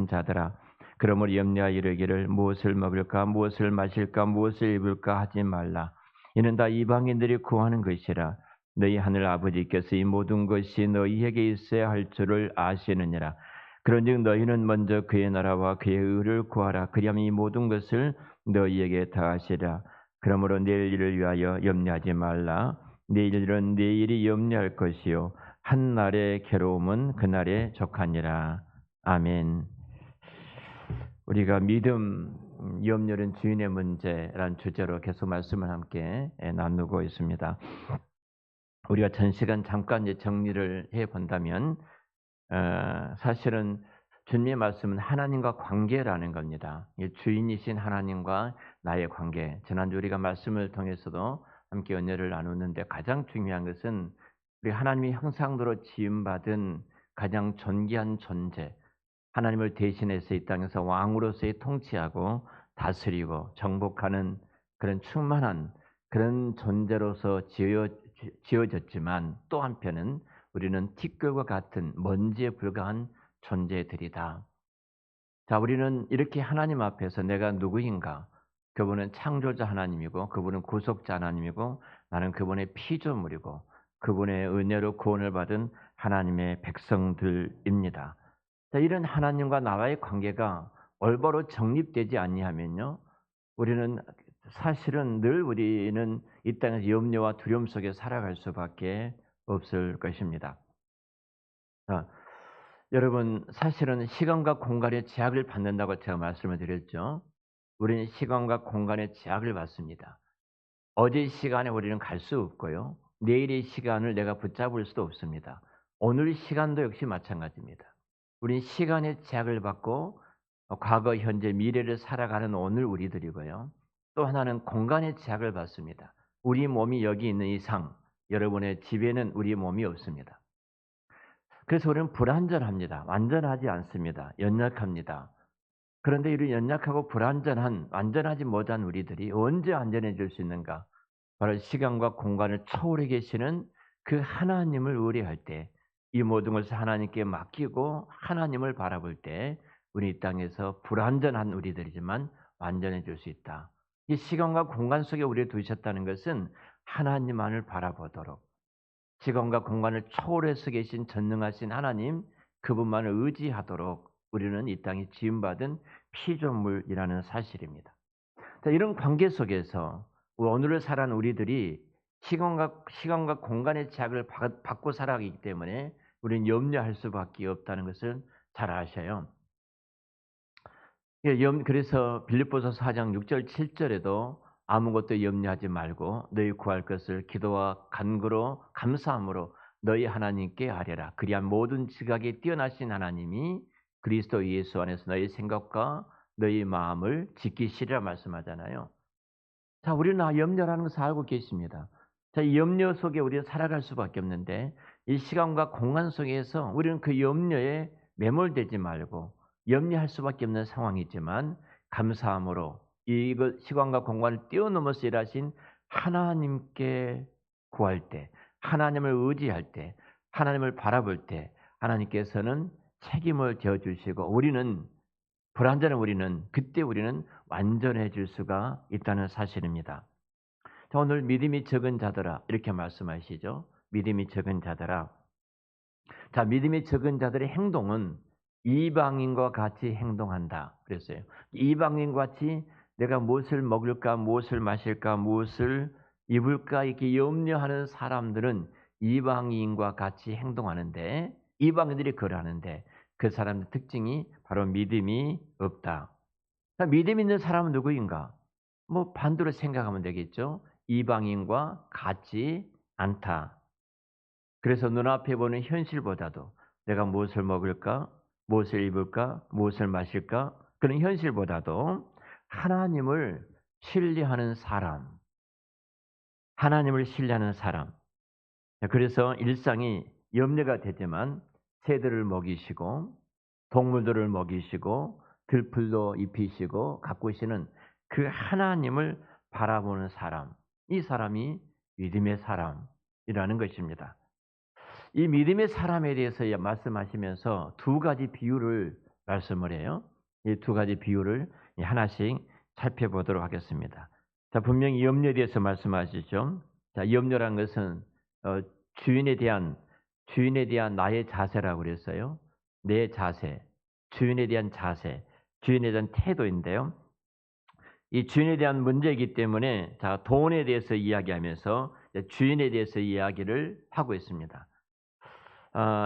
자들아, 그러므로 염려하여 이르기를 무엇을 먹을까 무엇을 마실까 무엇을 입을까 하지 말라. 이는 다 이방인들이 구하는 것이라. 너희 하늘 아버지께서 이 모든 것이 너희에게 있어야 할 줄을 아시느니라. 그런즉 너희는 먼저 그의 나라와 그의 의를 구하라. 그리하면 이 모든 것을 너희에게 더하시리라. 그러므로 내일 일을 위하여 염려하지 말라. 내일 일은 내일이 염려할 것이요 한 날의 괴로움은 그날에 족하니라. 아멘. 우리가 믿음, 염려는 주인의 문제라는 주제로 계속 말씀을 함께 나누고 있습니다. 우리가 전 시간 잠깐 이제 정리를 해 본다면, 사실은 주님의 말씀은 하나님과 관계라는 겁니다. 주인이신 하나님과 나의 관계. 지난주 우리가 말씀을 통해서도 함께 은혜를 나누는데 가장 중요한 것은 우리 하나님의 형상대로 지음받은 가장 존귀한 존재, 하나님을 대신해서 이 땅에서 왕으로서의 통치하고 다스리고 정복하는 그런 충만한 그런 존재로서 지어졌지만 또 한편은 우리는 티끌과 같은 먼지에 불과한 존재들이다. 자, 우리는 이렇게 하나님 앞에서 내가 누구인가? 그분은 창조자 하나님이고 그분은 구속자 하나님이고 나는 그분의 피조물이고 그분의 은혜로 구원을 받은 하나님의 백성들입니다. 자, 이런 하나님과 나와의 관계가 올바로 정립되지 아니하면요, 우리는 사실은 늘 우리는 이 땅에서 염려와 두려움 속에 살아갈 수밖에 없을 것입니다. 아, 여러분, 사실은 시간과 공간의 제약을 받는다고 제가 말씀을 드렸죠. 우리는 시간과 공간의 제약을 받습니다. 어제 시간에 우리는 갈 수 없고요. 내일의 시간을 내가 붙잡을 수도 없습니다. 오늘 시간도 역시 마찬가지입니다. 우리는 시간의 제약을 받고 과거, 현재, 미래를 살아가는 오늘 우리들이고요. 또 하나는 공간의 제약을 받습니다. 우리 몸이 여기 있는 이상 여러분의 집에는 우리 몸이 없습니다. 그래서 우리는 불완전합니다. 완전하지 않습니다. 연약합니다. 그런데 이런 연약하고 불완전한, 완전하지 못한 우리들이 언제 안전해질 수 있는가? 바로 시간과 공간을 초월해 계시는 그 하나님을 의뢰할 때, 이 모든 것을 하나님께 맡기고 하나님을 바라볼 때 우리 이 땅에서 불완전한 우리들이지만 완전해질 수 있다. 이 시간과 공간 속에 우리를 두셨다는 것은 하나님만을 바라보도록, 시간과 공간을 초월해서 계신 전능하신 하나님, 그분만을 의지하도록 우리는 이 땅에 지음받은 피조물이라는 사실입니다. 자, 이런 관계 속에서 오늘을 살아가는 우리들이 시간과 공간의 제약을 받고 살아가기 때문에 우리는 염려할 수밖에 없다는 것을 잘 아셔요. 그래서 빌립보서 4장 6절 7절에도 아무것도 염려하지 말고 너희 구할 것을 기도와 간구로 감사함으로 너희 하나님께 아뢰라. 그리한 모든 지각에 뛰어나신 하나님이 그리스도 예수 안에서 너희 생각과 너희 마음을 지키시리라 말씀하잖아요. 자, 우리는 염려라는 것을 알고 계십니다. 자, 이 염려 속에 우리는 살아갈 수밖에 없는데 이 시간과 공간 속에서 우리는 그 염려에 매몰되지 말고 염려할 수밖에 없는 상황이지만 감사함으로 이것 시간과 공간을 뛰어넘어서 일하신 하나님께 구할 때, 하나님을 의지할 때, 하나님을 바라볼 때 하나님께서는 책임을 져 주시고 우리는 불완전한 우리는 그때 우리는 완전해질 수가 있다는 사실입니다. 자, 오늘 믿음이 적은 자들아 이렇게 말씀하시죠. 믿음이 적은 자들아. 자, 믿음이 적은 자들의 행동은 이방인과 같이 행동한다 그랬어요. 이방인과 같이 내가 무엇을 먹을까, 무엇을 마실까, 무엇을 입을까 이렇게 염려하는 사람들은 이방인과 같이 행동하는데, 이방인들이 그러하는데 그 사람의 특징이 바로 믿음이 없다. 자, 믿음 있는 사람은 누구인가? 뭐 반대로 생각하면 되겠죠. 이방인과 같지 않다. 그래서 눈앞에 보는 현실보다도 내가 무엇을 먹을까, 무엇을 입을까, 무엇을 마실까 그런 현실보다도 하나님을 신뢰하는 사람, 하나님을 신뢰하는 사람. 그래서 일상이 염려가 되지만 새들을 먹이시고 동물들을 먹이시고 들풀도 입히시고 가꾸시는 그 하나님을 바라보는 사람, 이 사람이 믿음의 사람이라는 것입니다. 이 믿음의 사람에 대해서 말씀하시면서 두 가지 비유를 말씀을 해요. 이 두 가지 비유를 하나씩 살펴보도록 하겠습니다. 자, 분명히 염려에 대해서 말씀하시죠. 자, 염려란 것은 어, 주인에 대한 나의 자세라고 그랬어요. 내 자세, 주인에 대한 자세, 주인에 대한 태도인데요. 이 주인에 대한 문제이기 때문에 자, 돈에 대해서 이야기하면서 주인에 대해서 이야기를 하고 있습니다.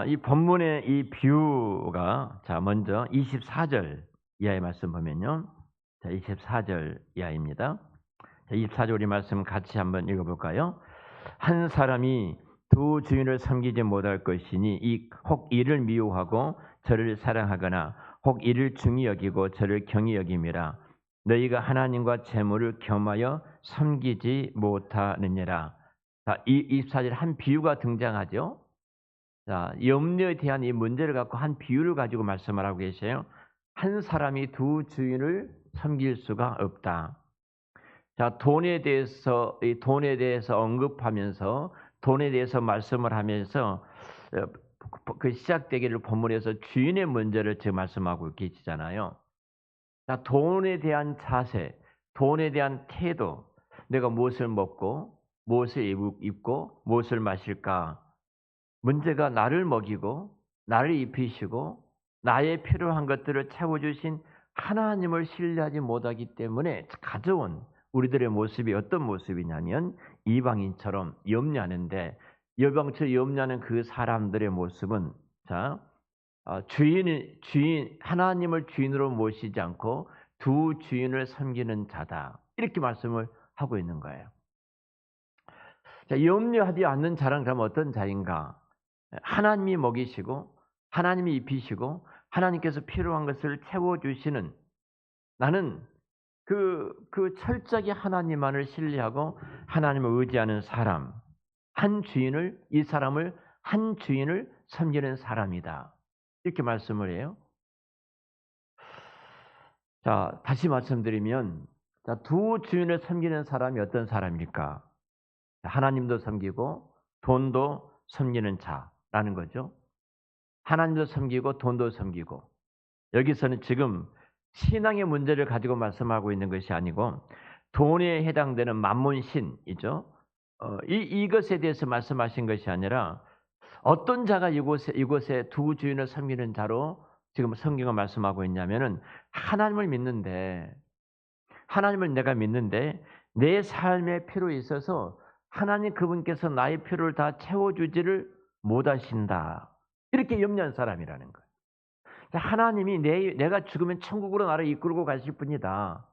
이 본문의 이 비유가 자, 먼저 24절 이하의 말씀 보면요. 자, 24절 이하입니다. 자, 24절 우리 말씀 같이 한번 읽어볼까요? 한 사람이 두 주인을 섬기지 못할 것이니 혹 이를 미워하고 저를 사랑하거나 혹 이를 중히 여기고 저를 경히 여김이라. 너희가 하나님과 재물을 겸하여 섬기지 못하느니라. 자, 이 24절 한 비유가 등장하죠. 자, 염려에 대한 이 문제를 갖고 한 비유를 가지고 말씀을 하고 계세요. 한 사람이 두 주인을 섬길 수가 없다. 자, 이 돈에 대해서 언급하면서 돈에 대해서 말씀을 하면서 그 시작되기를 본문에서 주인의 문제를 지금 말씀하고 계시잖아요. 자, 돈에 대한 자세, 돈에 대한 태도, 내가 무엇을 먹고 무엇을 입고 무엇을 마실까? 문제가 나를 먹이고 나를 입히시고 나의 필요한 것들을 채워주신 하나님을 신뢰하지 못하기 때문에 가져온 우리들의 모습이 어떤 모습이냐면 이방인처럼 염려하는데, 여방처럼 염려하는 그 사람들의 모습은 자, 하나님을 주인으로 모시지 않고 두 주인을 섬기는 자다. 이렇게 말씀을 하고 있는 거예요. 자, 염려하지 않는 자란 그러면 어떤 자인가? 하나님이 먹이시고 하나님이 입히시고 하나님께서 필요한 것을 채워주시는, 나는 그 철저하게 하나님만을 신뢰하고 하나님을 의지하는 사람, 이 사람을 한 주인을 섬기는 사람이다. 이렇게 말씀을 해요. 자, 다시 말씀드리면, 자, 두 주인을 섬기는 사람이 어떤 사람일까? 하나님도 섬기고 돈도 섬기는 자라는 거죠. 하나님도 섬기고 돈도 섬기고. 여기서는 지금 신앙의 문제를 가지고 말씀하고 있는 것이 아니고 돈에 해당되는 만몬신이죠. 이것에 대해서 말씀하신 것이 아니라 어떤 자가 이곳에 두 주인을 섬기는 자로 지금 성경을 말씀하고 있냐면은 하나님을 내가 믿는데 내 삶의 필요에 있어서 하나님 그분께서 나의 필요를 다 채워주지를 못하신다. 이렇게 염려한 사람이라는 거예요. 하나님이 내가 죽으면 천국으로 나를 이끌고 가실 분이다.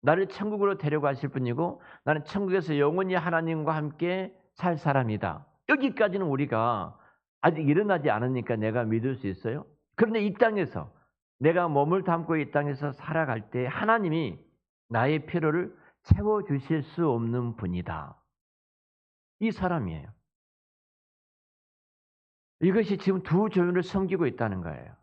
나를 천국으로 데려가실 분이고 나는 천국에서 영원히 하나님과 함께 살 사람이다. 여기까지는 우리가 아직 일어나지 않으니까 내가 믿을 수 있어요. 그런데 이 땅에서 내가 몸을 담고 이 땅에서 살아갈 때 하나님이 나의 필요를 채워주실 수 없는 분이다. 이 사람이에요. 이것이 지금 두 주인을 섬기고 있다는 거예요.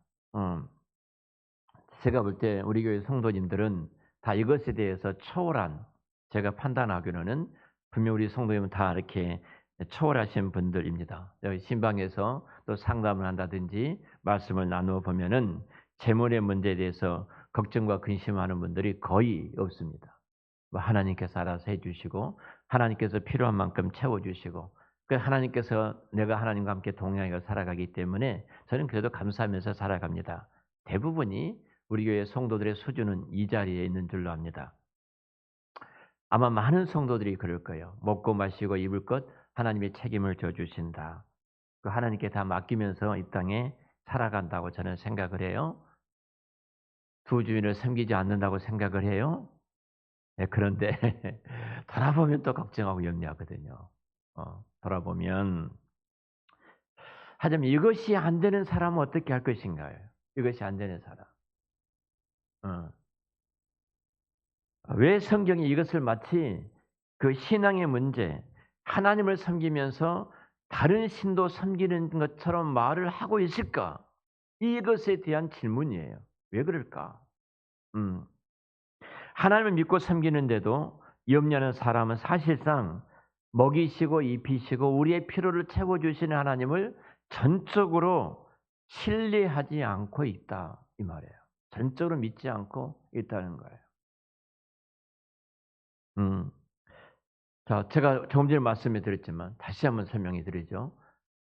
제가 볼 때 우리 교회 성도님들은 다 이것에 대해서 초월한, 제가 판단하기로는 분명 우리 성도님은 다 이렇게 초월하신 분들입니다. 여기 신방에서 또 상담을 한다든지 말씀을 나누어 보면은 재물의 문제에 대해서 걱정과 근심하는 분들이 거의 없습니다. 하나님께서 알아서 해주시고 하나님께서 필요한 만큼 채워주시고 하나님께서 내가 하나님과 함께 동행하여 살아가기 때문에 저는 그래도 감사하면서 살아갑니다. 대부분이 우리 교회 성도들의 수준은 이 자리에 있는 줄로 압니다. 아마 많은 성도들이 그럴 거예요. 먹고 마시고 입을 것 하나님이 책임을 져주신다. 그 하나님께 다 맡기면서 이 땅에 살아간다고 저는 생각을 해요. 두 주인을 섬기지 않는다고 생각을 해요. 네, 그런데 돌아보면 또 걱정하고 염려하거든요. 돌아보면 하지만 이것이 안 되는 사람은 어떻게 할 것인가요? 이것이 안 되는 사람. 왜 성경이 이것을 마치 그 신앙의 문제, 하나님을 섬기면서 다른 신도 섬기는 것처럼 말을 하고 있을까? 이것에 대한 질문이에요. 왜 그럴까? 하나님을 믿고 섬기는데도 염려하는 사람은 사실상 먹이시고 입히시고 우리의 필요를 채워주시는 하나님을 전적으로 신뢰하지 않고 있다. 이 말이에요. 전적으로 믿지 않고 있다는 거예요. 음. 자, 제가 조금 전에 말씀해 드렸지만 다시 한번 설명해 드리죠.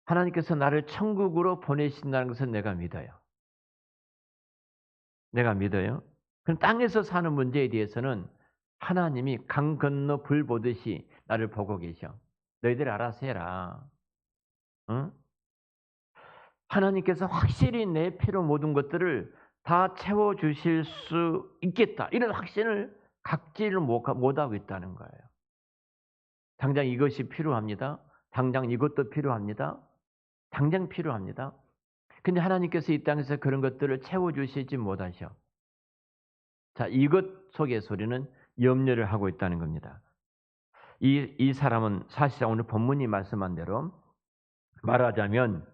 하나님께서 나를 천국으로 보내신다는 것은 내가 믿어요. 내가 믿어요. 그럼 땅에서 사는 문제에 대해서는 하나님이 강 건너 불 보듯이 나를 보고 계셔. 너희들 알아서 해라. 응? 하나님께서 확실히 내 필요 모든 것들을 다 채워 주실 수 있겠다. 이런 확신을 갖지를 못하고 있다는 거예요. 당장 이것이 필요합니다. 당장 이것도 필요합니다. 당장 필요합니다. 근데 하나님께서 이 땅에서 그런 것들을 채워 주시지 못하셔. 자, 이것 속에서 우리는 염려를 하고 있다는 겁니다. 이 사람은 사실상 오늘 본문이 말씀한 대로 말하자면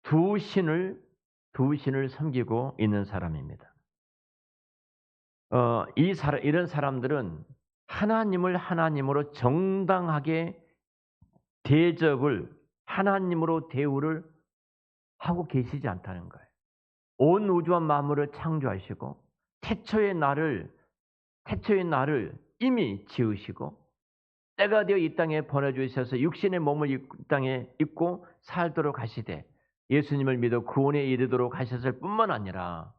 두 신을 섬기고 있는 사람입니다. 이런 사람들은 하나님을 하나님으로 정당하게 대접을 하나님으로 대우를 하고 계시지 않다는 거예요. 온 우주와 만물을 창조하시고 태초의 나를 이미 지으시고 때가 되어 이 땅에 보내주셔서 육신의 몸을 이 땅에 입고 살도록 하시되 예수님을 믿어 구원에 이르도록 하셨을 뿐만 아니라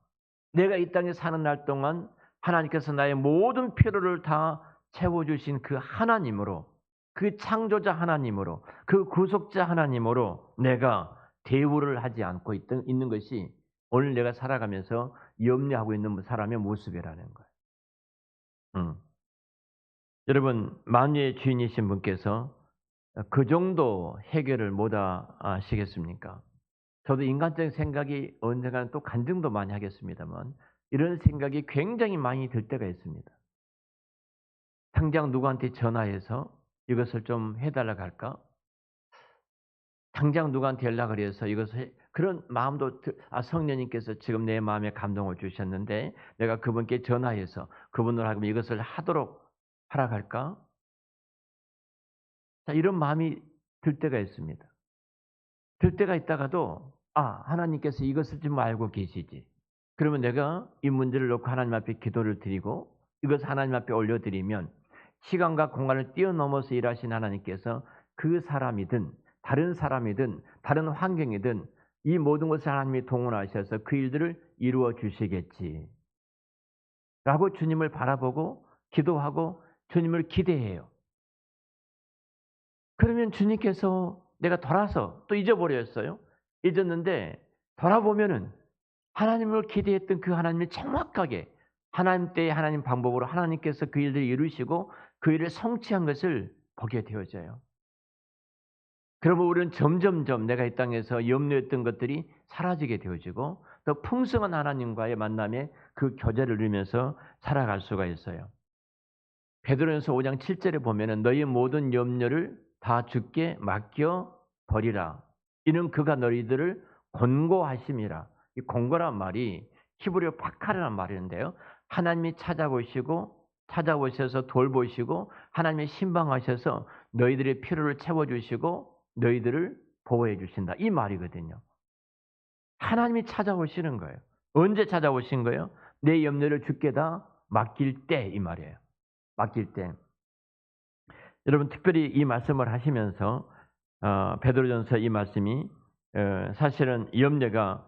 내가 이 땅에 사는 날 동안 하나님께서 나의 모든 필요를 다 채워주신 그 하나님으로, 그 창조자 하나님으로, 그 구속자 하나님으로 내가 대우를 하지 않고 있는 것이 오늘 내가 살아가면서 염려하고 있는 사람의 모습이라는 거예요. 여러분, 만유의 주인이신 분께서 그 정도 해결을 못 하시겠습니까? 저도 인간적인 생각이 언젠가는 또 간증도 많이 하겠습니다만 이런 생각이 굉장히 많이 들 때가 있습니다. 당장 누구한테 전화해서 이것을 좀 해달라고 할까? 당장 누구한테 연락을 해서 이것을 그런 마음도 성령님께서 지금 내 마음에 감동을 주셨는데 내가 그분께 전화해서 그분을 하고 이것을 하도록 하라고 할까? 자, 이런 마음이 들 때가 있습니다. 들 때가 있다가도 하나님께서 이것을 좀 알고 계시지. 그러면 내가 이 문제를 놓고 하나님 앞에 기도를 드리고 이것을 하나님 앞에 올려드리면 시간과 공간을 뛰어넘어서 일하신 하나님께서 그 사람이든 다른 사람이든 다른 환경이든 이 모든 것을 하나님이 동원하셔서 그 일들을 이루어 주시겠지. 라고 주님을 바라보고 기도하고 주님을 기대해요. 그러면 주님께서 내가 돌아서 또 잊어버렸어요. 잊었는데 돌아보면은 하나님을 기대했던 그 하나님이 정확하게 하나님 때의 하나님 방법으로 하나님께서 그 일들을 이루시고 그 일을 성취한 것을 보게 되어져요. 그러면 우리는 점점점 내가 이 땅에서 염려했던 것들이 사라지게 되어지고 더 풍성한 하나님과의 만남에 그 교제를 누리면서 살아갈 수가 있어요. 베드로전서 5장 7절에 보면은 너희 모든 염려를 다 주께 맡겨 버리라. 이는 그가 너희들을 권고하심이라. 이 권고란 말이 히브리어 파카르란 말인데요. 하나님이 찾아오셔서 돌보시고 하나님이 신방하셔서 너희들의 필요를 채워주시고 너희들을 보호해 주신다. 이 말이거든요. 하나님이 찾아오시는 거예요. 언제 찾아오신 거예요? 내 염려를 주께 다 맡길 때 이 말이에요. 맡길 때. 여러분 특별히 이 말씀을 하시면서 베드로전서 이 말씀이 사실은 염려가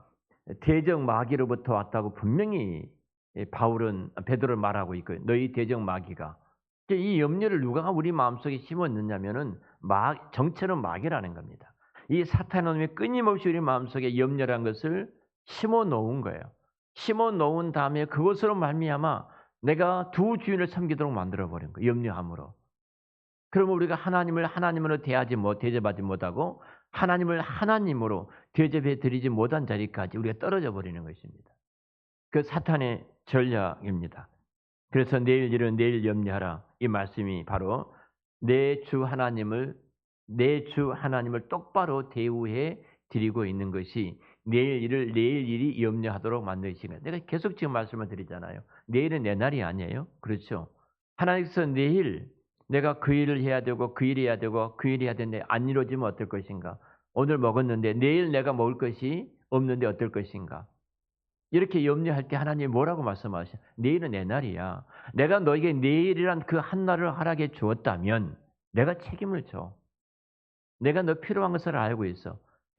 대적 마귀로부터 왔다고 분명히 베드로를 말하고 있고요. 너희 대적 마귀가 이 염려를 누가 우리 마음속에 심었느냐면은 정체는 마귀라는 겁니다. 이 사탄의 놈이 끊임없이 우리 마음속에 염려라는 것을 심어 놓은 거예요. 심어 놓은 다음에 그것으로 말미암아 내가 두 주인을 섬기도록 만들어 버린 거예요. 염려함으로. 그러면 우리가 하나님을 하나님으로 대접하지 못하고 하나님을 하나님으로 대접해 드리지 못한 자리까지 우리가 떨어져 버리는 것입니다. 그 사탄의 전략입니다. 그래서 내일 일은 내일 염려하라. 이 말씀이 바로 내 주 하나님을 똑바로 대우해 드리고 있는 것이 내일 일이 염려하도록 만드신 거예요. 내가 계속 지금 말씀을 드리잖아요. 내일은 내 날이 아니에요. 그렇죠? 하나님께서 내일 내가 그 일을 해야 되고 그 일을 해야 되고 그 일을 해야 되는데 안 이루어지면 어떨 것인가? 오늘 먹었는데 내일 내가 먹을 것이 없는데 어떨 것인가? 이렇게 염려할 때 하나님이 뭐라고 말씀하셔? 내일은 내 날이야. 내가 너에게 내일이란 그 한 날을 허락해 주었다면 내가 책임을 져. 내가 너 필요한 것을 알고 있어.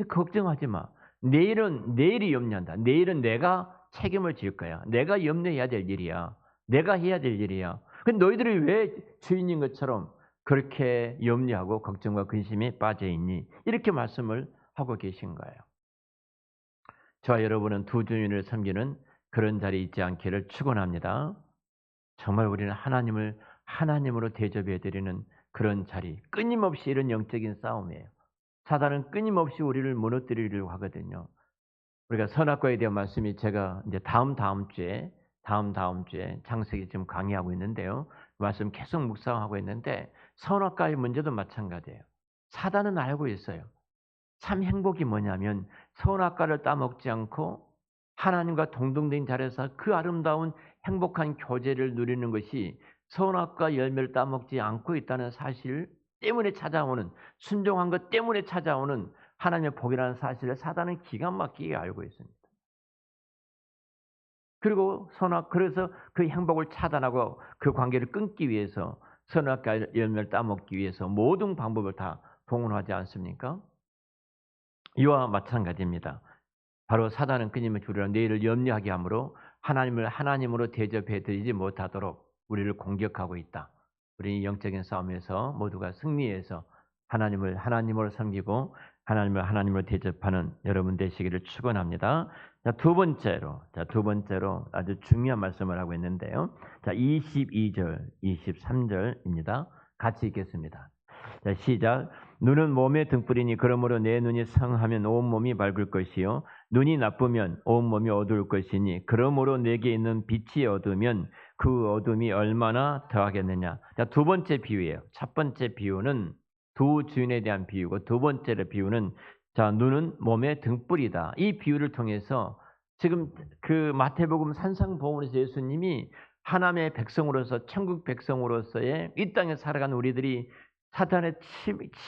걱정하지 마. 내일은 내일이 염려한다. 내일은 내가 책임을 질 거야. 내가 염려해야 될 일이야. 내가 해야 될 일이야. 근데 너희들이 왜 주인인 것처럼 그렇게 염려하고 걱정과 근심에 빠져 있니? 이렇게 말씀을 하고 계신 거예요. 저와 여러분은 두 주인을 섬기는 그런 자리에 있지 않기를 축원합니다. 정말 우리는 하나님을 하나님으로 대접해 드리는 그런 자리, 끊임없이 이런 영적인 싸움이에요. 사단은 끊임없이 우리를 무너뜨리려고 하거든요. 우리가 선악과에 대한 말씀이 제가 이제 다음 주에 창세기 지금 강의하고 있는데요. 그 말씀 계속 묵상하고 있는데 선악과의 문제도 마찬가지예요. 사단은 알고 있어요. 참 행복이 뭐냐면 선악과를 따먹지 않고 하나님과 동등된 자리에서 그 아름다운 행복한 교제를 누리는 것이 선악과 열매를 따먹지 않고 있다는 사실 때문에 찾아오는, 순종한 것 때문에 찾아오는 하나님의 복이라는 사실을 사단은 기가 막히게 알고 있습니다. 그리고 그래서 그 행복을 차단하고 그 관계를 끊기 위해서 선악과 열매를 따먹기 위해서 모든 방법을 다 동원하지 않습니까? 이와 마찬가지입니다. 바로 사단은 끊임없이 우리를 내일을 염려하게 하므로 하나님을 하나님으로 대접해 드리지 못하도록 우리를 공격하고 있다. 우리 영적인 싸움에서 모두가 승리해서 하나님을 하나님으로 섬기고 하나님을 하나님으로 대접하는 여러분 되시기를 축원합니다. 자, 두 번째로 아주 중요한 말씀을 하고 있는데요. 자, 22절, 23절입니다. 같이 읽겠습니다. 자, 시작. 눈은 몸의 등불이니 그러므로 내 눈이 상하면 온 몸이 밝을 것이요 눈이 나쁘면 온 몸이 어두울 것이니 그러므로 내게 있는 빛이 어두우면 그 어둠이 얼마나 더하겠느냐. 자, 두 번째 비유예요. 첫 번째 비유는 두 주인에 대한 비유고 두 번째 비유는 자, 눈은 몸의 등불이다. 이 비유를 통해서 지금 그 마태복음 산상보훈에서 예수님이 하나님의 백성으로서 천국 백성으로서의 이 땅에 살아가는 우리들이 사탄의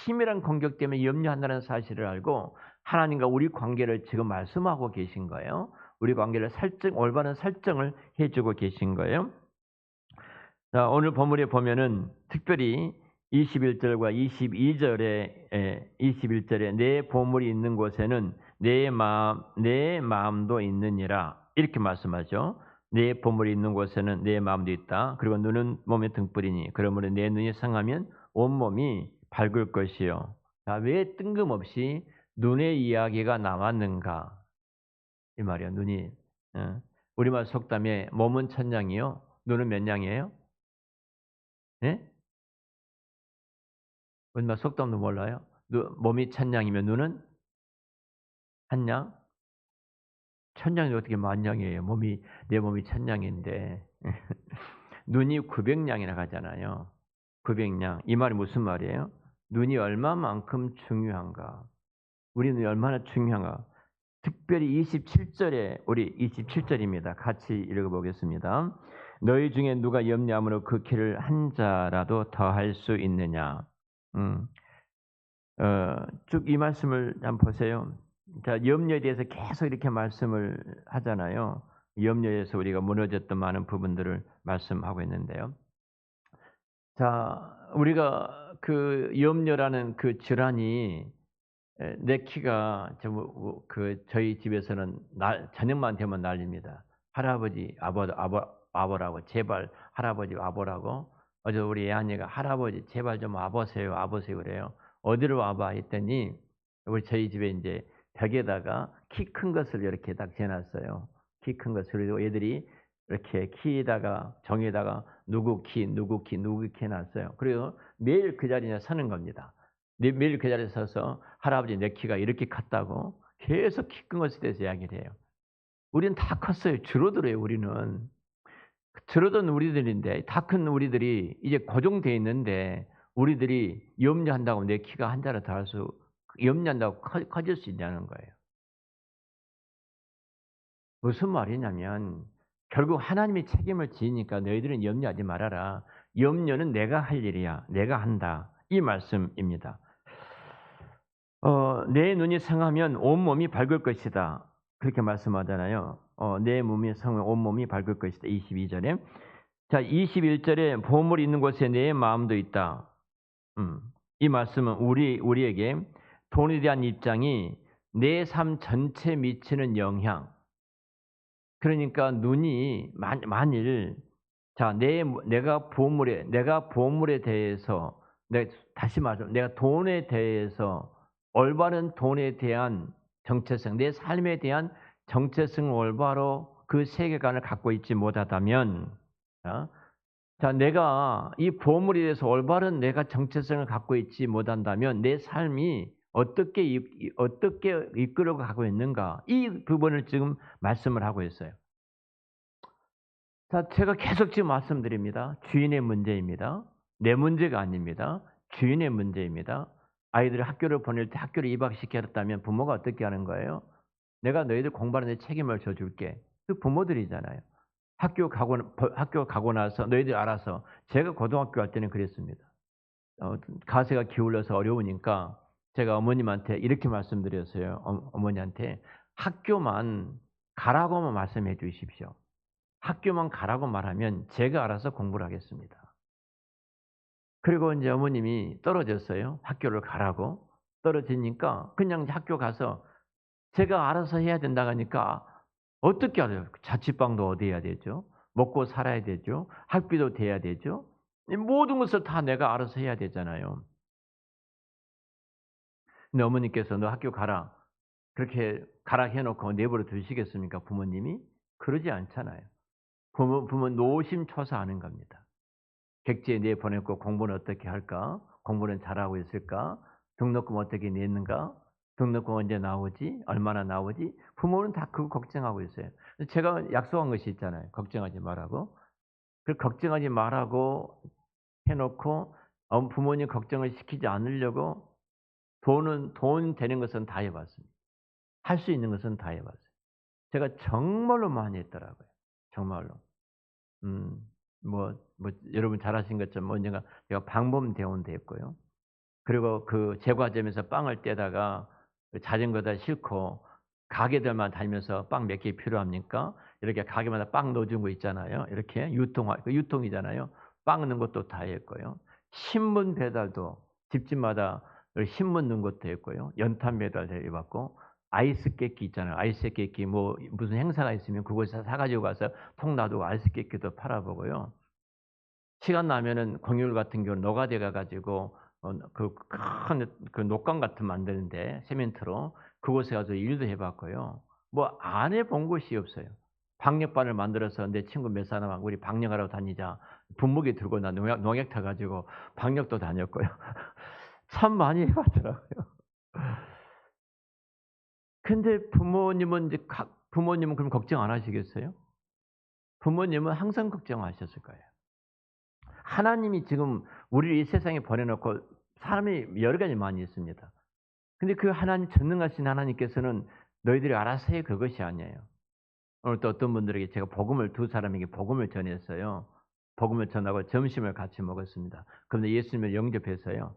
치밀한 공격 때문에 염려한다는 사실을 알고 하나님과 우리 관계를 지금 말씀하고 계신 거예요. 우리 관계를 올바른 설정을 해주고 계신 거예요. 자, 오늘 본문에 보면은 특별히 21절과 22절에 내 보물이 있는 곳에는 내 마음도 있느니라 이렇게 말씀하죠. 내 보물이 있는 곳에는 내 마음도 있다. 그리고 눈은 몸의 등불이니 그러므로 내 눈이 상하면 온몸이 밝을 것이요. 자, 왜 뜬금없이 눈의 이야기가 나왔는가? 이 말이야, 눈이. 우리말 속담에 몸은 천냥이요. 눈은 몇 냥이에요? 예? 우리말 속담도 몰라요? 몸이 천냥이면 눈은 한 냥? 천냥이 어떻게 만냥이에요? 내 몸이 천냥인데. 눈이 900냥이라 하잖아요. 900냥. 이 말이 무슨 말이에요? 눈이 얼마만큼 중요한가? 우리 눈이 얼마나 중요한가? 특별히 27절에 우리 27절입니다. 같이 읽어보겠습니다. 너희 중에 누가 염려함으로 그 키를 한 자라도 더할 수 있느냐? 쭉 이 말씀을 한번 보세요. 자, 염려에 대해서 계속 이렇게 말씀을 하잖아요. 염려에서 우리가 무너졌던 많은 부분들을 말씀하고 있는데요. 자, 우리가 그 염려라는 그 질환이 내 키가 저희 집에서는 저녁만 되면 난립니다. 할아버지 와보라고 제발 할아버지 와보라고. 어제 우리 애한이가 할아버지 제발 좀 와보세요 그래요. 어디로 와봐 했더니 우리 저희 집에 이제 벽에다가 키 큰 것을 이렇게 딱 재놨어요. 키 큰 것을. 그리고 애들이 이렇게 키에다가 정에다가 누구 키 해놨어요. 그리고 매일 그 자리에 서는 겁니다. 매일 그 자리에 서서 할아버지 내 키가 이렇게 컸다고 계속 키 큰 것에 대해서 이야기를 해요. 우리는 다 컸어요. 줄어들어요. 우리는. 줄어든 우리들인데 다 큰 우리들이 이제 고정되어 있는데 우리들이 염려한다고 내 키가 한 자로 더 할 수 염려한다고 커질 수 있냐는 거예요. 무슨 말이냐면 결국 하나님이 책임을 지니까 너희들은 염려하지 말아라. 염려는 내가 할 일이야. 내가 한다. 이 말씀입니다. 내 눈이 상하면 온몸이 밝을 것이다. 그렇게 말씀하잖아요. 내 몸이 성을 온몸이 밝을 것이다. 22절에. 자, 21절에 보물이 있는 곳에 내 마음도 있다. 이 말씀은 우리에게 돈에 대한 입장이 내 삶 전체에 미치는 영향. 그러니까 눈이 만일 자, 내가 보물에 대해서 다시 말하면 내가 돈에 대해서 올바른 돈에 대한 정체성, 내 삶에 대한 정체성을 올바로 그 세계관을 갖고 있지 못하다면 자, 내가 이 보물에 대해서 올바른 내가 정체성을 갖고 있지 못한다면 내 삶이 어떻게 이끌어 가고 있는가? 이 부분을 지금 말씀을 하고 있어요. 자, 제가 계속 지금 말씀드립니다. 주인의 문제입니다. 내 문제가 아닙니다. 주인의 문제입니다. 아이들을 학교를 보낼 때 학교를 입학시켰다면 부모가 어떻게 하는 거예요? 내가 너희들 공부하는 데 책임을 져줄게. 그 부모들이잖아요. 학교 가고 나서 너희들 알아서. 제가 고등학교 갈 때는 그랬습니다. 가세가 기울어서 어려우니까 제가 어머님한테 이렇게 말씀드렸어요. 어머니한테 학교만 가라고만 말씀해 주십시오. 학교만 가라고 말하면 제가 알아서 공부를 하겠습니다. 그리고 이제 어머님이 떨어졌어요. 학교를 가라고. 떨어지니까 그냥 학교 가서 제가 알아서 해야 된다고 하니까 어떻게 알아요? 자취방도 얻어야 되죠. 먹고 살아야 되죠. 학비도 대야 되죠. 이 모든 것을 다 내가 알아서 해야 되잖아요. 근데 어머니께서 너 학교 가라. 그렇게 가라 해놓고 내버려 두시겠습니까? 부모님이? 그러지 않잖아요. 부모 노심초사하는 겁니다. 객지에 내보냈고 공부는 어떻게 할까? 공부는 잘하고 있을까? 등록금 어떻게 냈는가? 등록금 언제 나오지? 얼마나 나오지? 부모는 다 그거 걱정하고 있어요. 제가 약속한 것이 있잖아요. 걱정하지 말라고. 그 걱정하지 말라고 해놓고 부모님 걱정을 시키지 않으려고 돈 되는 것은 다 해봤습니다. 할 수 있는 것은 다 해봤어요. 제가 정말로 많이 했더라고요. 정말로. 음, 여러분 잘 아신 것처럼 언젠가 제가 방범대원도 했고요. 그리고 그 제과점에서 빵을 떼다가 그 자전거에다 싣고 가게들만 다니면서 빵 몇 개 필요합니까? 이렇게 가게마다 빵 넣어준 거 있잖아요. 이렇게 유통이잖아요. 빵 넣는 것도 다 했고요. 신문 배달도 집집마다 신문 넣은 것도 했고요. 연탄 배달도 해봤고 아이스 깨끼 있잖아요. 아이스 깨끼 무슨 행사가 있으면 그곳에서 사가지고 가서 통 놔두고 아이스 깨끼도 팔아보고요. 시간 나면은 공휴일 같은 경우는 노가다에 가가지고 그 큰 그 녹강 같은 만드는데 시멘트로 그곳에 가서 일도 해봤고요. 뭐 안 해본 곳이 없어요. 방역반을 만들어서 내 친구 몇 사람하고 우리 방역하러 다니자. 분무기 들고 나 농약 타가지고 방역도 다녔고요. 참 많이 해봤더라고요. 근데 부모님은 그럼 걱정 안 하시겠어요? 부모님은 항상 걱정하셨을 거예요. 하나님이 지금 우리를 이 세상에 보내놓고 사람이 여러 가지 많이 있습니다. 근데 그 하나님 전능하신 하나님께서는 너희들이 알아서 해 그것이 아니에요. 오늘 또 어떤 분들에게 제가 두 사람에게 복음을 전했어요. 복음을 전하고 점심을 같이 먹었습니다. 그런데 예수님을 영접해서요.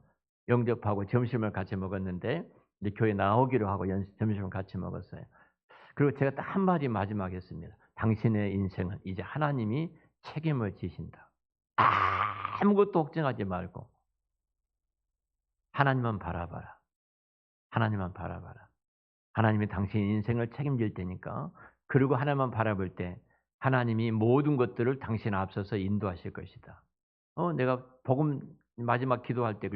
영접하고 점심을 같이 먹었는데 이제 교회 나오기로 하고 점심을 같이 먹었어요. 그리고 제가 딱 한마디 마지막에 했습니다. 당신의 인생은 이제 하나님이 책임을 지신다. 아무것도 걱정하지 말고 하나님만 바라봐라. 하나님만 바라봐라. 하나님이 당신 인생을 책임질 테니까. 그리고 하나님만 바라볼 때 하나님이 모든 것들을 당신 앞서서 인도하실 것이다. 내가 복음 마지막 기도할 때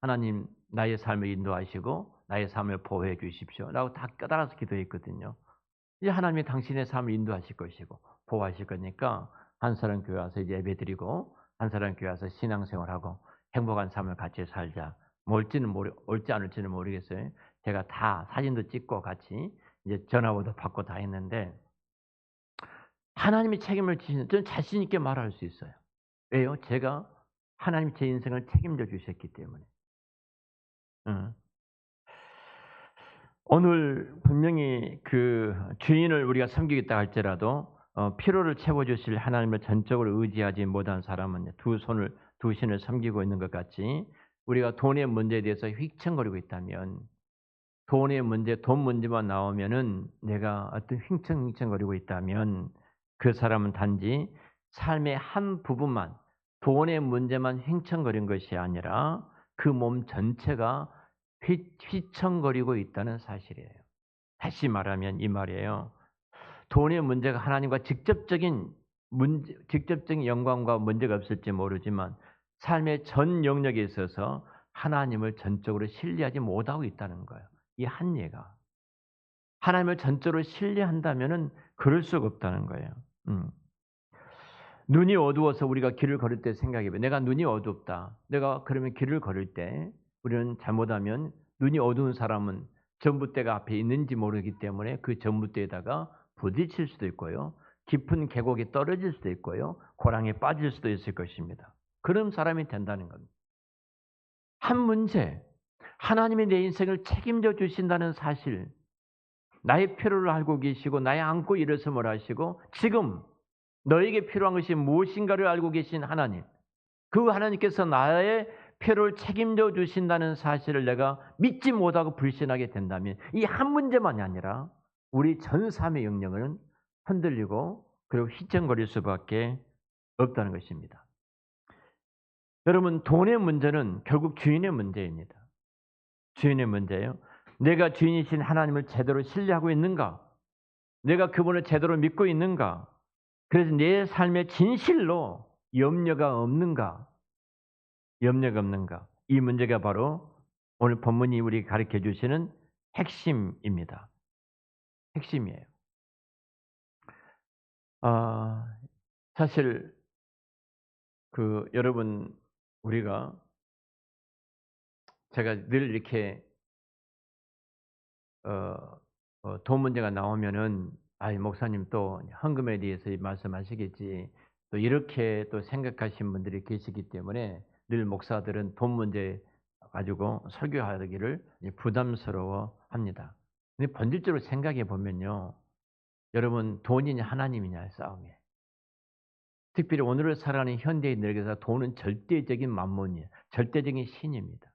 하나님 나의 삶을 인도하시고 나의 삶을 보호해 주십시오. 라고 다 깨달아서 기도했거든요. 이제 하나님이 당신의 삶을 인도하실 것이고 보호하실 거니까 한 사람 교회 와서 이제 예배드리고 한 사람 교회 와서 신앙생활하고 행복한 삶을 같이 살자. 옳지 않을지는 모르겠어요. 제가 다 사진도 찍고 같이 이제 전화번호도 받고 다 했는데 하나님이 책임을 지시는 저는 자신 있게 말할 수 있어요. 왜요? 제가 하나님이 제 인생을 책임져 주셨기 때문에. 응. 오늘 분명히 그 주인을 우리가 섬기겠다 할지라도 필요를 채워 주실 하나님을 전적으로 의지하지 못한 사람은 두 신을 섬기고 있는 것 같이 우리가 돈의 문제에 대해서 휘청거리고 있다면 돈의 문제, 돈 문제만 나오면은 내가 어떤 휘청휘청거리고 있다면 그 사람은 단지 삶의 한 부분만, 돈의 문제만 휘청거린 것이 아니라 그 몸 전체가 휘청거리고 있다는 사실이에요. 다시 말하면 이 말이에요. 돈의 문제가 하나님과 직접적인 영광과 문제가 없을지 모르지만 삶의 전 영역에 있어서 하나님을 전적으로 신뢰하지 못하고 있다는 거예요. 이 한계가. 하나님을 전적으로 신뢰한다면은 그럴 수가 없다는 거예요. 음. 눈이 어두워서 우리가 길을 걸을 때 생각해 봐요. 내가 눈이 어둡다. 내가 그러면 길을 걸을 때 우리는 잘못하면 눈이 어두운 사람은 전봇대가 앞에 있는지 모르기 때문에 그 전봇대에다가 부딪힐 수도 있고요. 깊은 계곡에 떨어질 수도 있고요. 고랑에 빠질 수도 있을 것입니다. 그런 사람이 된다는 겁니다. 한 문제, 하나님이 내 인생을 책임져 주신다는 사실, 나의 필요를 알고 계시고 나의 안고 일어섬을 하시고 지금 너에게 필요한 것이 무엇인가를 알고 계신 하나님, 그 하나님께서 나의 필요를 책임져 주신다는 사실을 내가 믿지 못하고 불신하게 된다면 이 한 문제만이 아니라 우리 전 삶의 영역은 흔들리고 그리고 휘청거릴 수밖에 없다는 것입니다. 여러분, 돈의 문제는 결국 주인의 문제입니다. 주인의 문제예요. 내가 주인이신 하나님을 제대로 신뢰하고 있는가? 내가 그분을 제대로 믿고 있는가? 그래서 내 삶에 진실로 염려가 없는가? 염려가 없는가? 이 문제가 바로 오늘 본문이 우리에게 가르쳐 주시는 핵심입니다. 핵심이에요. 아, 사실 여러분, 우리가 제가 늘 이렇게 돈 문제가 나오면은 목사님 또 헌금에 대해서 말씀하시겠지. 또 이렇게 또 생각하시는 분들이 계시기 때문에 늘 목사들은 돈 문제 가지고 설교하기를 부담스러워합니다. 근데 본질적으로 생각해 보면요, 여러분 돈이냐 하나님이냐의 싸움이에요. 특별히 오늘을 살아가는 현대인들에게서 돈은 절대적인 만몬이에요. 절대적인 신입니다.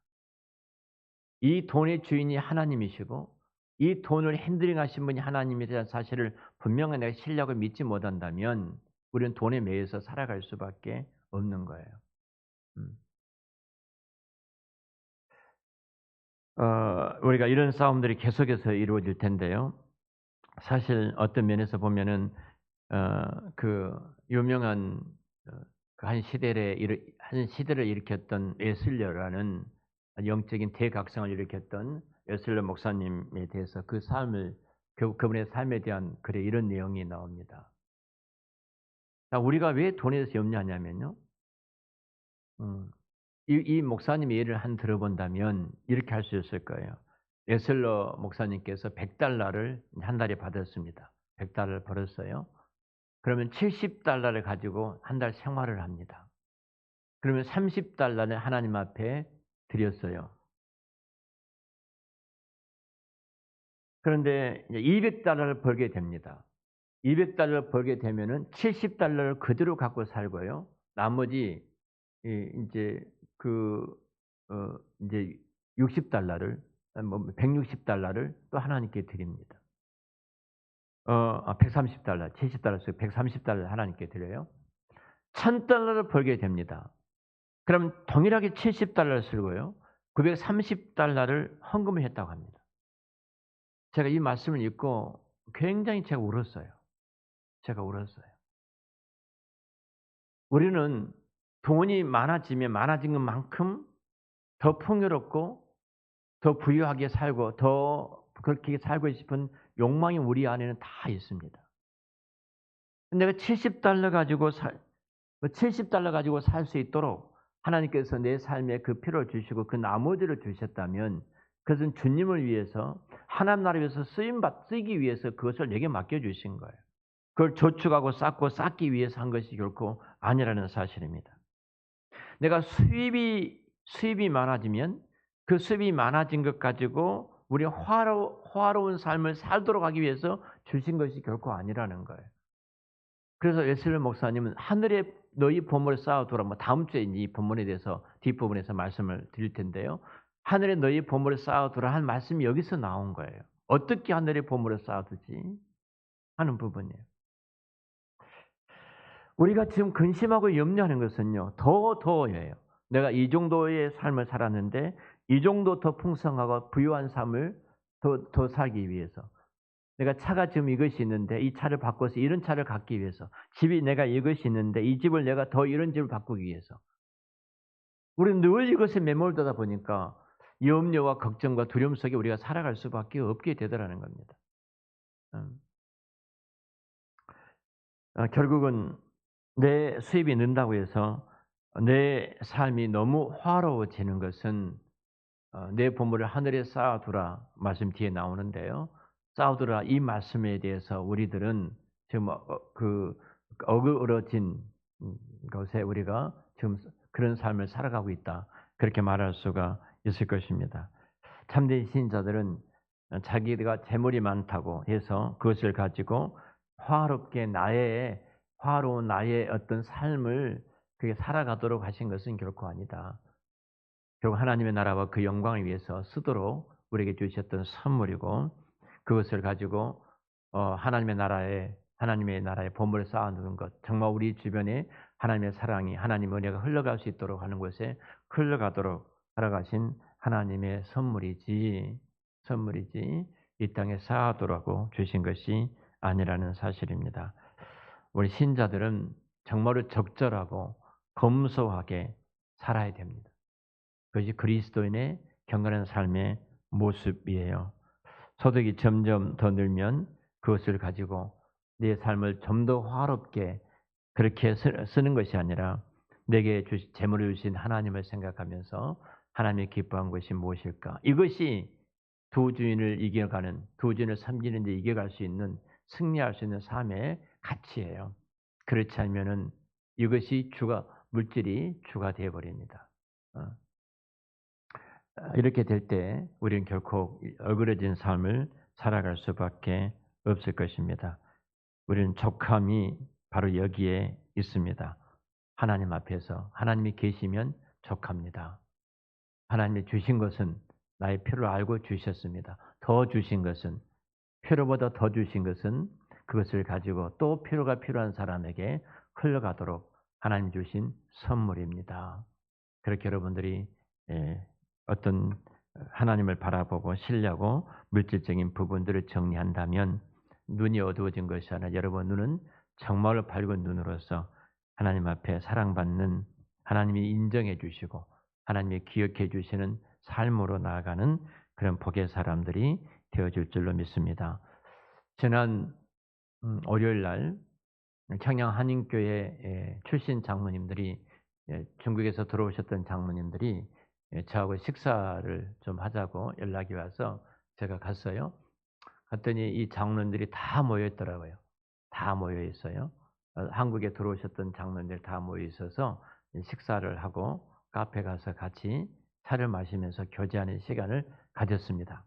이 돈의 주인이 하나님이시고 이 돈을 핸들링하신 분이 하나님이라는 사실을 분명히 내가 신뢰하고 믿지 못한다면 우리는 돈에 매여서 살아갈 수밖에 없는 거예요. 음. 우리가 이런 싸움들이 계속해서 이루어질 텐데요. 사실 어떤 면에서 보면은 그 유명한 한 시대를 일으켰던 웨슬레라는 영적인 대각성을 일으켰던 웨슬레 목사님에 대해서 그 삶을 결국 그분의 삶에 대한 글에 이런 내용이 나옵니다. 자, 우리가 왜 돈에 대해서 염려하냐면요. 이 목사님의 예를 한 들어본다면 이렇게 할 수 있을 거예요. 웨슬러 목사님께서 100달러를 한 달에 받았습니다. 100달러를 벌었어요. 그러면 70달러를 가지고 한 달 생활을 합니다. 그러면 30달러를 하나님 앞에 드렸어요. 그런데 이제 200달러를 벌게 됩니다. 200달러를 벌게 되면은 70달러를 그대로 갖고 살고요. 나머지 인제 그 인제 60달러를 160달러를 또 하나님께 드립니다. 130달러, 70달러에서 130달러를 하나님께 드려요. 1000달러를 벌게 됩니다. 그럼 동일하게 70달러를 쓰고요. 930달러를 헌금을 했다고 합니다. 제가 이 말씀을 읽고 굉장히 제가 울었어요. 제가 울었어요. 우리는 돈이 많아지면 많아진 것만큼 더 풍요롭고 더 부유하게 살고 더 그렇게 살고 싶은 욕망이 우리 안에는 다 있습니다. 내가 70달러 가지고 70달러 가지고 살 수 있도록 하나님께서 내 삶에 그 필요를 주시고 그 나머지를 주셨다면 그것은 주님을 위해서 하나님 나라를 위해서 쓰기 위해서 그것을 내게 맡겨 주신 거예요. 그걸 저축하고 쌓고 쌓기 위해서 한 것이 결코 아니라는 사실입니다. 내가 수입이 많아지면 그 수입이 많아진 것 가지고 우리 화로운 삶을 살도록 하기 위해서 주신 것이 결코 아니라는 거예요. 그래서 웨슬리 목사님은 하늘에 너희 보물을 쌓아두라. 다음 주에 이 본문에 대해서 뒷부분에서 말씀을 드릴 텐데요. 하늘에 너희 보물을 쌓아두라 한 말씀이 여기서 나온 거예요. 어떻게 하늘에 보물을 쌓아두지 하는 부분이에요. 우리가 지금 근심하고 염려하는 것은요. 더예요. 내가 이 정도의 삶을 살았는데 이 정도 더 풍성하고 부유한 삶을 더 살기 위해서. 내가 차가 지금 이것이 있는데 이 차를 바꿔서 이런 차를 갖기 위해서. 집이 내가 이것이 있는데 이 집을 내가 더 이런 집을 바꾸기 위해서. 우리는 늘 이것에 매몰되다 보니까 염려와 걱정과 두려움 속에 우리가 살아갈 수밖에 없게 되더라는 겁니다. 음. 결국은 내 수입이 는다고 해서 내 삶이 너무 화로워지는 것은 내 보물을 하늘에 쌓아두라 말씀 뒤에 나오는데요. 쌓아두라 이 말씀에 대해서 우리들은 지금 어그러진 것에 우리가 지금 그런 삶을 살아가고 있다. 그렇게 말할 수가 있을 것입니다. 참된 신자들은 자기가 재물이 많다고 해서 그것을 가지고 화롭게 화로운 나의 어떤 삶을 그게 살아가도록 하신 것은 결코 아니다. 결국 하나님의 나라와 그 영광을 위해서 쓰도록 우리에게 주셨던 선물이고 그것을 가지고 하나님의 나라에 보물을 쌓아두는 것, 정말 우리 주변에 하나님의 사랑이 하나님의 은혜가 흘러갈 수 있도록 하는 곳에 흘러가도록 하러가신 하나님의 선물이지 이 땅에 쌓아두라고 주신 것이 아니라는 사실입니다. 우리 신자들은 정말로 적절하고 검소하게 살아야 됩니다. 그것이 그리스도인의 경건한 삶의 모습이에요. 소득이 점점 더 늘면 그것을 가지고 내 삶을 좀 더 화롭게 그렇게 쓰는 것이 아니라 내게 재물을 주신 하나님을 생각하면서 하나님이 기뻐한 것이 무엇일까? 이것이 두 주인을 섬기는 데 이겨갈 수 있는 승리할 수 있는 삶의 가치예요. 그렇지 않으면은 이것이 물질이 주가 되어 버립니다. 어. 이렇게 될 때 우리는 결코 어그러진 삶을 살아갈 수밖에 없을 것입니다. 우리는 족함이 바로 여기에 있습니다. 하나님 앞에서 하나님이 계시면 족합니다. 하나님이 주신 것은 나의 필요를 알고 주셨습니다. 더 주신 것은 필요보다 더 주신 것은 그것을 가지고 또 필요가 필요한 사람에게 흘러가도록 하나님 주신 선물입니다. 그렇게 여러분들이 어떤 하나님을 바라보고 신뢰하고 물질적인 부분들을 정리한다면 눈이 어두워진 것이 아니라 여러분 눈은 정말로 밝은 눈으로서 하나님 앞에 사랑받는 하나님이 인정해 주시고 하나님이 기억해 주시는 삶으로 나아가는 그런 복의 사람들이 되어줄 줄로 믿습니다. 지난 월요일 날 청양 한인교회 출신 장로님들이 중국에서 들어오셨던 장로님들이 저하고 식사를 좀 하자고 연락이 와서 제가 갔어요. 갔더니 이 장로님들이 다 모여 있더라고요. 다 모여 있어요. 한국에 들어오셨던 장로님들 다 모여 있어서 식사를 하고 카페 가서 같이 차를 마시면서 교제하는 시간을 가졌습니다.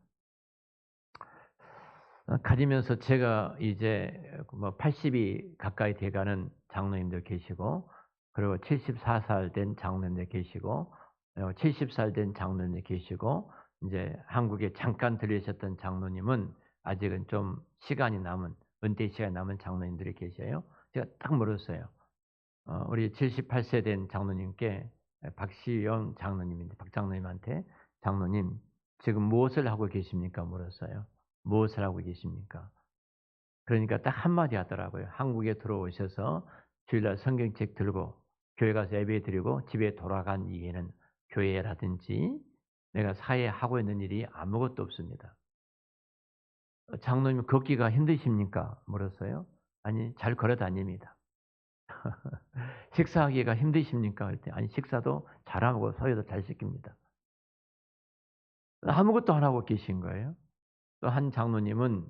가지면서 제가 이제 80이 가까이 돼가는 장로님들 계시고 그리고 74살 된 장로님들 계시고 70살 된 장로님들 계시고 이제 한국에 잠깐 들리셨던 장로님은 아직은 좀 은퇴 시간이 남은 장로님들이 계셔요. 제가 딱 물었어요. 우리 78세 된 장로님께 박시영 장로님인데 박 장로님한테 장로님 지금 무엇을 하고 계십니까? 물었어요. 무엇을 하고 계십니까? 그러니까 딱 한마디 하더라고요. 한국에 들어오셔서 주일날 성경책 들고 교회 가서 예배 드리고 집에 돌아간 이후에는 교회라든지 내가 사회에 하고 있는 일이 아무것도 없습니다. 장로님 걷기가 힘드십니까? 물었어요. 아니 잘 걸어 다닙니다. 식사하기가 힘드십니까? 그랬더니 아니 식사도 잘하고 소요도 잘 시킵니다. 아무것도 안 하고 계신 거예요. 또 한 장로님은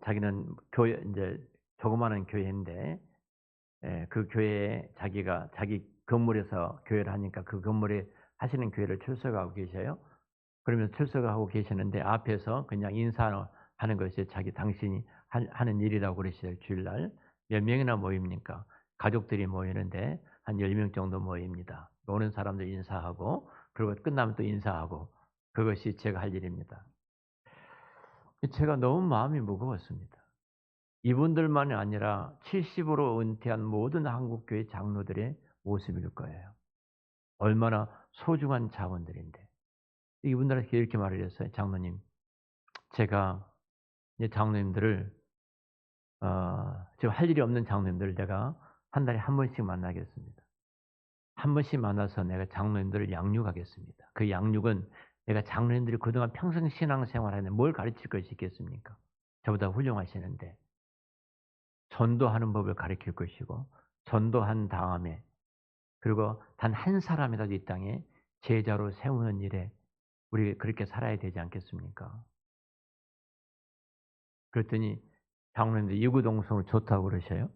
자기는 교회 인제 조그마한 교회인데 그 교회에 자기가 자기 건물에서 교회를 하니까 그 건물에 하시는 교회를 출석하고 계셔요. 그러면서 출석을 하고 계시는데 앞에서 그냥 인사하는 것이 당신이 하는 일이라고 그러시더라고요. 주일날. 몇 명이나 모입니까? 가족들이 모이는데 한 10명 정도 모입니다. 오는 사람들 인사하고 그리고 끝나면 또 인사하고 그것이 제가 할 일입니다. 제가 너무 마음이 무거웠습니다. 이분들만이 아니라 70으로 은퇴한 모든 한국교회 장로들의 모습일 거예요. 얼마나 소중한 자원들인데. 이분들한테 이렇게 말을 했어요. 장로님, 제가 이제 장로님들을 지금 할 일이 없는 장로님들을 내가 한 달에 한 번씩 만나겠습니다. 한 번씩 만나서 내가 장로님들을 양육하겠습니다. 그 양육은 내가 장로님들이 그동안 평생 신앙생활하는데 뭘 가르칠 것이 있겠습니까? 저보다 훌륭하시는데 전도하는 법을 가르칠 것이고 전도한 다음에 그리고 단 한 사람이라도 이 땅에 제자로 세우는 일에 우리 그렇게 살아야 되지 않겠습니까? 그랬더니 장로님들 이구동성으로 좋다고 그러셔요.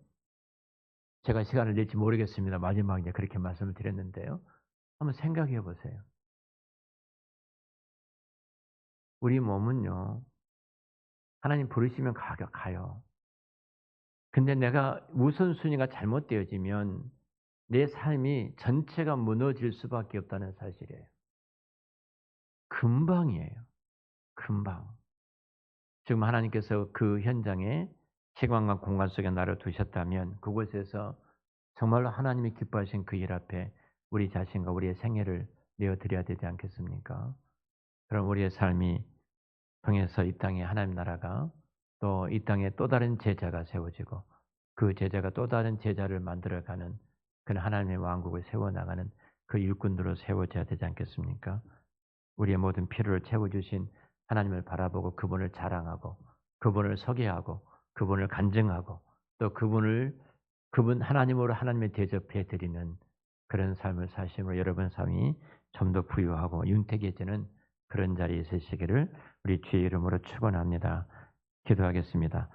제가 시간을 낼지 모르겠습니다. 마지막에 그렇게 말씀을 드렸는데요. 한번 생각해 보세요. 우리 몸은요, 하나님 부르시면 가요. 근데 내가 우선순위가 잘못되어지면 내 삶이 전체가 무너질 수밖에 없다는 사실이에요. 금방이에요. 금방. 지금 하나님께서 그 현장에 시간과 공간 속에 나를 두셨다면 그곳에서 정말로 하나님이 기뻐하신 그 일 앞에 우리 자신과 우리의 생애를 내어드려야 되지 않겠습니까? 그럼 우리의 삶이 통해서 이 땅에 하나님 나라가 또 이 땅에 또 다른 제자가 세워지고 그 제자가 또 다른 제자를 만들어가는 그런 하나님의 왕국을 세워나가는 그 일꾼으로 세워져야 되지 않겠습니까? 우리의 모든 필요를 채워주신 하나님을 바라보고 그분을 자랑하고 그분을 소개하고 그분을 간증하고 또 그분 하나님으로 하나님에 대접해 드리는 그런 삶을 사심으로 여러분 삶이 좀 더 부유하고 윤택해지는 그런 자리에 있으시기를 우리 주의 이름으로 축원합니다. 기도하겠습니다.